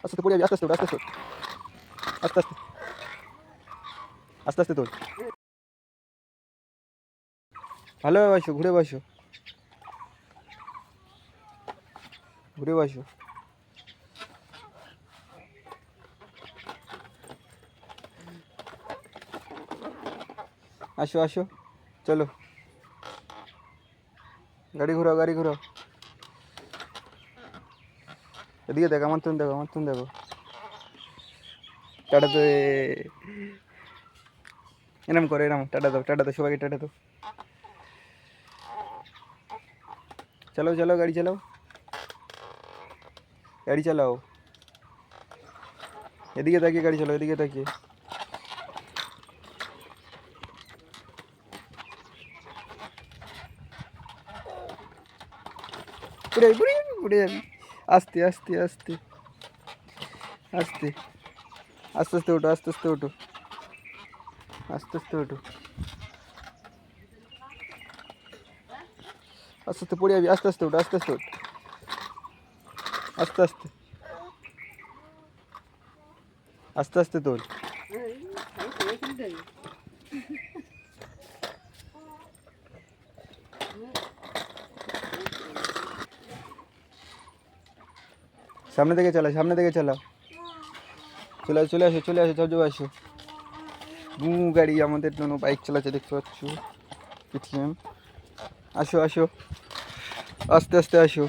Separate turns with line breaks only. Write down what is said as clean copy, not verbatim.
আস্তে আস্তে পড়ে যাবি, আস্তে আস্তে আস্তে আস্তে আস্তে আস্তে আস্তে আস্তে তোল। ভালোভাবে বসো, ঘুরে বসো, ঘুরে বসো। আসো আসো, চলো গাড়ি ঘুরাও, গাড়ি ঘুরাও। এদিকে দেখো, আমার তুমি দেখো, আমার তুমি দেখো। টাটা তো এরম করে, এরম টাটা দাও, টাটা দাও সবাইকে, টাটা দাও। চালাও চালাও, গাড়ি চালাও, গাড়ি চালাও। এদিকে তাকিয়ে গাড়ি চালাও, এদিকে তাকিয়ে। পুড়ে যাবি, পুড়ে যাবি, পুড়ে যাবি। আস্তে আস্তে আস্তে আস্তে আস্তে আস্তে ওঠো, আস্তে আস্তে ওঠো, আস্তে আস্তে ওঠো। আস্তে আস্তে পড়ে যাবি, আস্তে আস্তে ওঠো, আস্তে আস্তে ওঠো, আস্তে আস্তে আস্তে আস্তে তোল। সামনে থেকে চালাও, সামনে থেকে চালাও। চলে আসো, চলে আসো, চলে আসো, চলে আসো। গাড়ি আমাদের জন্য বাইক চালাচ্ছে, দেখতে পাচ্ছ। কেটিএম। আসো আসো, আস্তে আস্তে আসো।